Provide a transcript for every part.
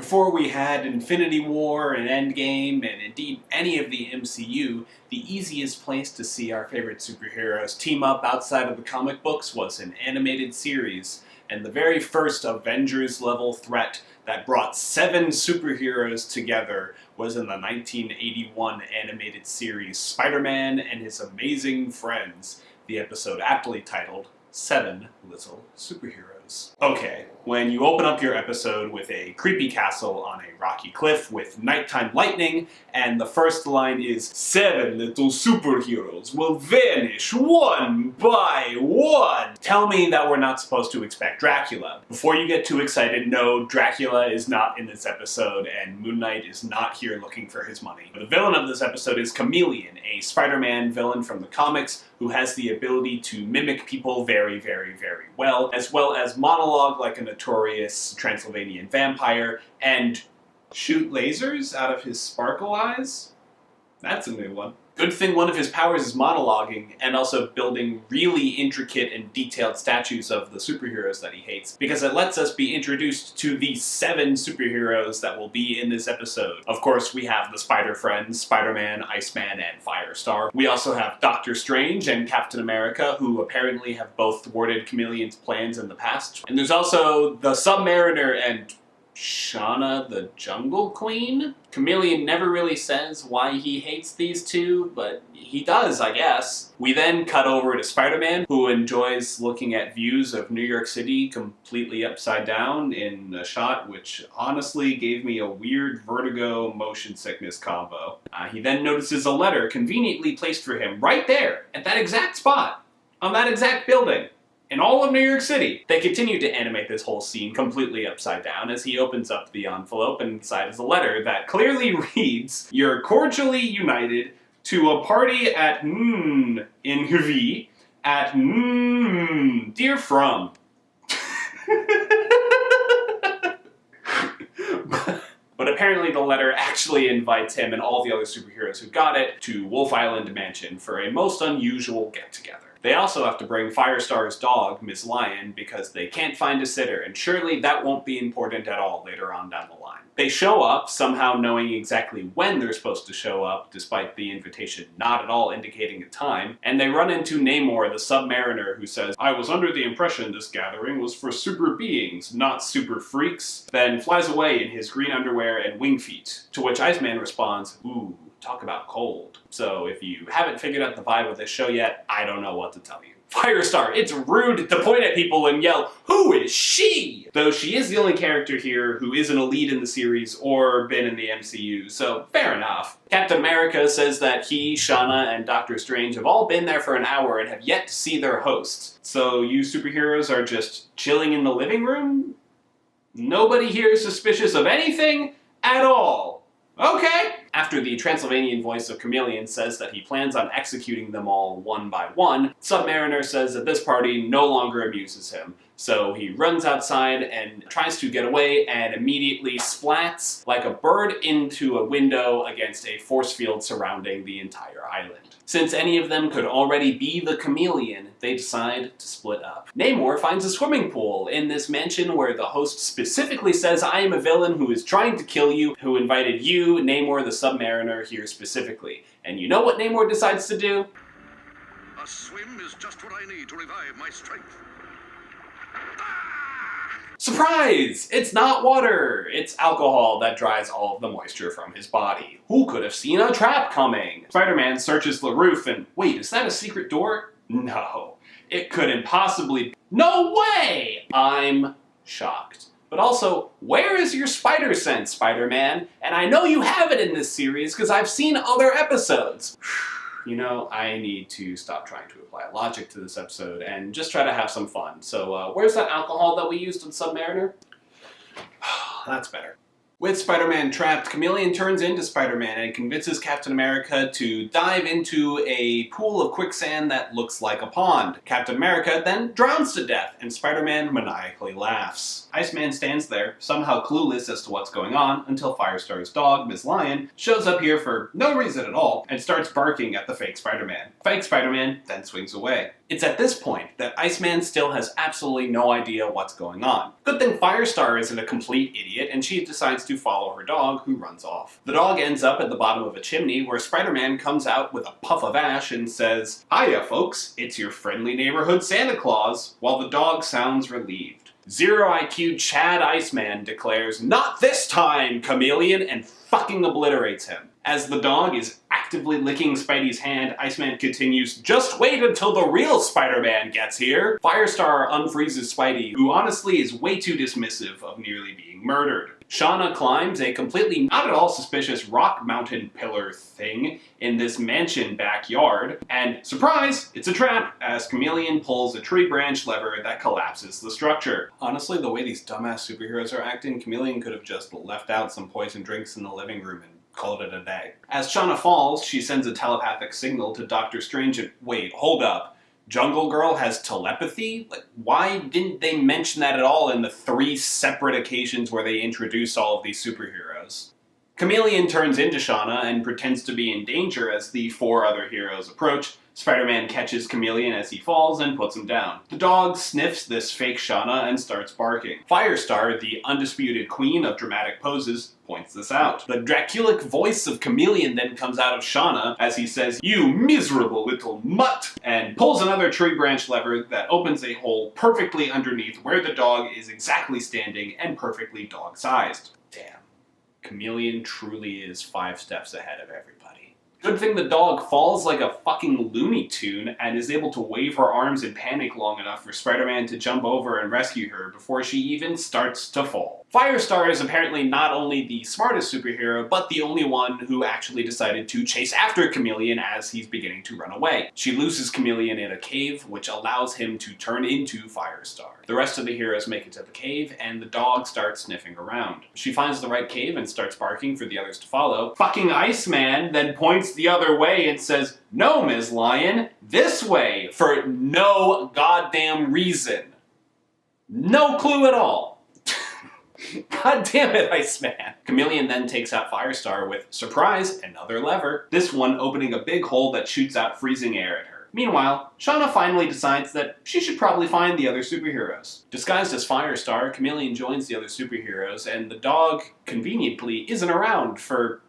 Before we had Infinity War and Endgame, and indeed any of the MCU, the easiest place to see our favorite superheroes team up outside of the comic books was an animated series. And the very first Avengers-level threat that brought 7 superheroes together was in the 1981 animated series Spider-Man and His Amazing Friends, the episode aptly titled 7 Little Superheroes. Okay, when you open up your episode with a creepy castle on a rocky cliff with nighttime lightning, and the first line is 7 little superheroes will vanish one by one. Tell me that we're not supposed to expect Dracula. Before you get too excited, no, Dracula is not in this episode, and Moon Knight is not here looking for his money. The villain of this episode is Chameleon, a Spider-Man villain from the comics who has the ability to mimic people very, very, very well as monologue like a notorious Transylvanian vampire, and shoot lasers out of his sparkle eyes? That's a new one. Good thing one of his powers is monologuing, and also building really intricate and detailed statues of the superheroes that he hates, because it lets us be introduced to the 7 superheroes that will be in this episode. Of course, we have the Spider-Friends, Spider-Man, Iceman, and Firestar. We also have Doctor Strange and Captain America, who apparently have both thwarted Chameleon's plans in the past. And there's also the Sub-Mariner and Shana the Jungle-Queen? Chameleon never really says why he hates these two, but he does, I guess. We then cut over to Spider-Man, who enjoys looking at views of New York City completely upside down in a shot which honestly gave me a weird vertigo motion sickness combo. He then notices a letter conveniently placed for him right there, at that exact spot, on that exact building. In all of New York City. They continue to animate this whole scene completely upside down as he opens up the envelope, and inside is a letter that clearly reads, "You're cordially united to a party at in Hvi at dear from." But apparently the letter actually invites him and all the other superheroes who got it to Wolf Island Mansion for a most unusual get-together. They also have to bring Firestar's dog, Ms. Lion, because they can't find a sitter, and surely that won't be important at all later on down the line. They show up, somehow knowing exactly when they're supposed to show up, despite the invitation not at all indicating a time, and they run into Namor the Sub-Mariner, who says, "I was under the impression this gathering was for super beings, not super freaks," then flies away in his green underwear and wing feet, to which Iceman responds, "Ooh, talk about cold." So if you haven't figured out the vibe of this show yet, I don't know what to tell you. Firestar, it's rude to point at people and yell, "Who is she?" Though she is the only character here who isn't a lead in the series or been in the MCU, so fair enough. Captain America says that he, Shana, and Doctor Strange have all been there for an hour and have yet to see their hosts. So you superheroes are just chilling in the living room? Nobody here is suspicious of anything at all. Okay. After the Transylvanian voice of Chameleon says that he plans on executing them all one by one, Sub-Mariner says that this party no longer amuses him. So he runs outside and tries to get away and immediately splats like a bird into a window against a force field surrounding the entire island. Since any of them could already be the Chameleon, they decide to split up. Namor finds a swimming pool in this mansion where the host specifically says, "I am a villain who is trying to kill you, who invited you, Namor the Sub-Mariner, here specifically." And you know what Namor decides to do? "A swim is just what I need to revive my strength." Surprise! It's not water! It's alcohol that dries all of the moisture from his body. Who could have seen a trap coming? Spider-Man searches the roof and, wait, is that a secret door? No. It couldn't possibly. No way! I'm shocked. But also, where is your spider sense, Spider-Man? And I know you have it in this series because I've seen other episodes. You know, I need to stop trying to apply logic to this episode and just try to have some fun. So, where's that alcohol that we used on Sub-Mariner? That's better. With Spider-Man trapped, Chameleon turns into Spider-Man and convinces Captain America to dive into a pool of quicksand that looks like a pond. Captain America then drowns to death, and Spider-Man maniacally laughs. Iceman stands there, somehow clueless as to what's going on, until Firestar's dog, Ms. Lion, shows up here for no reason at all and starts barking at the fake Spider-Man. Fake Spider-Man then swings away. It's at this point that Iceman still has absolutely no idea what's going on. Good thing Firestar isn't a complete idiot, and she decides to follow her dog, who runs off. The dog ends up at the bottom of a chimney where Spider-Man comes out with a puff of ash and says, "Hiya folks, it's your friendly neighborhood Santa Claus," while the dog sounds relieved. Zero IQ Chad Iceman declares, "Not this time, Chameleon," and fucking obliterates him. As the dog is actively licking Spidey's hand, Iceman continues, "Just wait until the real Spider-Man gets here." Firestar unfreezes Spidey, who honestly is way too dismissive of nearly being murdered. Shana climbs a completely not at all suspicious rock mountain pillar thing in this mansion backyard, and surprise, it's a trap, as Chameleon pulls a tree branch lever that collapses the structure. Honestly, the way these dumbass superheroes are acting, Chameleon could have just left out some poison drinks in the living room and called it a day. As Shana falls, she sends a telepathic signal to Doctor Strange and wait, hold up. Jungle Girl has telepathy? Like, why didn't they mention that at all in the 3 separate occasions where they introduced all of these superheroes? Chameleon turns into Shana and pretends to be in danger as the 4 other heroes approach. Spider-Man catches Chameleon as he falls and puts him down. The dog sniffs this fake Shana and starts barking. Firestar, the undisputed queen of dramatic poses, points this out. The Draculic voice of Chameleon then comes out of Shana as he says, "You miserable little mutt," and pulls another tree branch lever that opens a hole perfectly underneath where the dog is exactly standing and perfectly dog-sized. Damn. Chameleon truly is 5 steps ahead of everybody. Good thing the dog falls like a fucking Looney Tune and is able to wave her arms in panic long enough for Spider-Man to jump over and rescue her before she even starts to fall. Firestar is apparently not only the smartest superhero, but the only one who actually decided to chase after Chameleon as he's beginning to run away. She loses Chameleon in a cave, which allows him to turn into Firestar. The rest of the heroes make it to the cave, and the dog starts sniffing around. She finds the right cave and starts barking for the others to follow. Fucking Iceman then points the other way and says, "No, Ms. Lion, this way," for no goddamn reason. No clue at all. God damn it, Iceman. Chameleon then takes out Firestar with, surprise, another lever, this one opening a big hole that shoots out freezing air at her. Meanwhile, Shana finally decides that she should probably find the other superheroes. Disguised as Firestar, Chameleon joins the other superheroes, and the dog, conveniently, isn't around for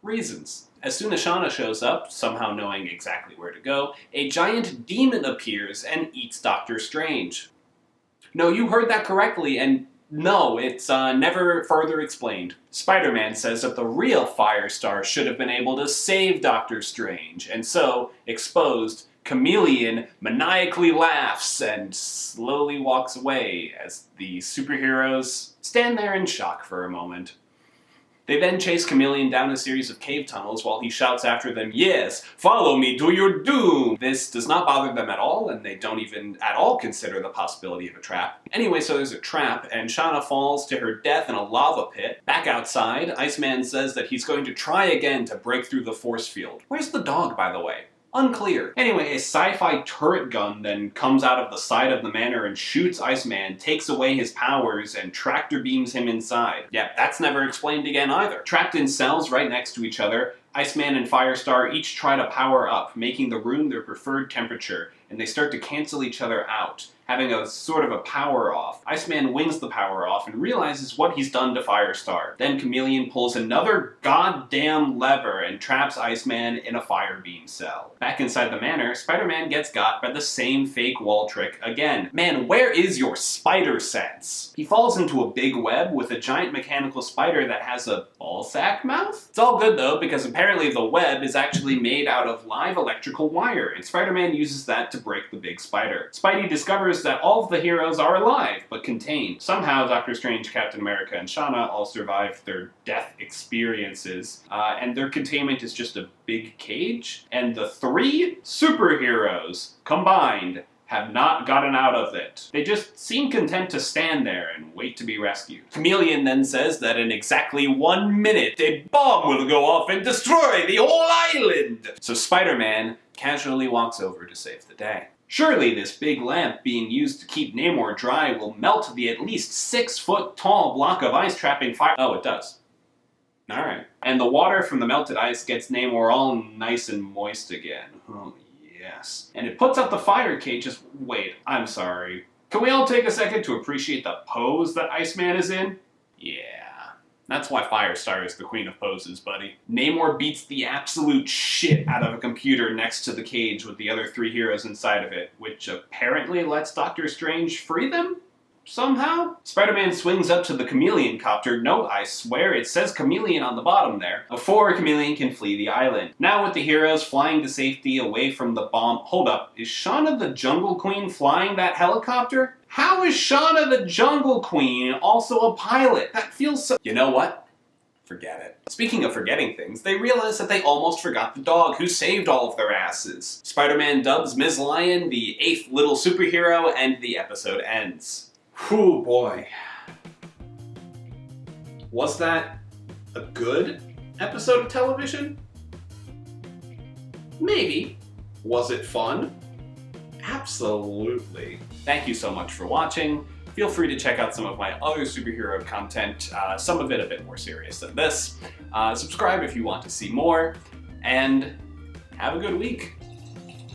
reasons. As soon as Shana shows up, somehow knowing exactly where to go, a giant demon appears and eats Doctor Strange. No, you heard that correctly, and no, it's never further explained. Spider-Man says that the real Firestar should have been able to save Doctor Strange, and so, exposed, Chameleon maniacally laughs and slowly walks away as the superheroes stand there in shock for a moment. They then chase Chameleon down a series of cave tunnels while he shouts after them, "Yes, follow me to your doom!" This does not bother them at all, and they don't even at all consider the possibility of a trap. Anyway, so there's a trap, and Shana falls to her death in a lava pit. Back outside, Iceman says that he's going to try again to break through the force field. Where's the dog, by the way? Unclear. Anyway, a sci-fi turret gun then comes out of the side of the manor and shoots Iceman, takes away his powers, and tractor beams him inside. Yep, that's never explained again either. Trapped in cells right next to each other, Iceman and Firestar each try to power up, making the room their preferred temperature, and they start to cancel each other out, having a sort of a power off. Iceman wins the power off and realizes what he's done to Firestar. Then Chameleon pulls another goddamn lever and traps Iceman in a fire beam cell. Back inside the manor, Spider-Man gets got by the same fake wall trick again. Man, where is your spider sense? He falls into a big web with a giant mechanical spider that has a ballsack mouth? It's all good though, because apparently the web is actually made out of live electrical wire, and Spider-Man uses that to break the big spider. Spidey discovers that all of the heroes are alive, but contained. Somehow, Doctor Strange, Captain America, and Shana all survived their death experiences, and their containment is just a big cage, and the 3 superheroes combined have not gotten out of it. They just seem content to stand there and wait to be rescued. Chameleon then says that in exactly 1 minute, a bomb will go off and destroy the whole island! So Spider-Man casually walks over to save the day. Surely this big lamp being used to keep Namor dry will melt the at least 6-foot-tall block of ice trapping fire. Oh, it does. Alright. And the water from the melted ice gets Namor all nice and moist again. Oh, yeah. ass. And it puts out the fire cages. Wait, I'm sorry. Can we all take a second to appreciate the pose that Iceman is in? Yeah. That's why Firestar is the queen of poses, buddy. Namor beats the absolute shit out of a computer next to the cage with the other 3 heroes inside of it, which apparently lets Doctor Strange free them? Somehow? Spider-Man swings up to the Chameleon copter. No, I swear it says Chameleon on the bottom there. Before Chameleon can flee the island. Now with the heroes flying to safety away from the bomb. Hold up, is Shana the Jungle-Queen flying that helicopter? How is Shana the Jungle-Queen also a pilot? That feels so... You know what? Forget it. Speaking of forgetting things, they realize that they almost forgot the dog who saved all of their asses. Spider-Man dubs Ms. Lion the 8th little superhero, and the episode ends. Whew, boy. Was that a good episode of television? Maybe. Was it fun? Absolutely. Thank you so much for watching. Feel free to check out some of my other superhero content, some of it a bit more serious than this. Subscribe if you want to see more, and have a good week.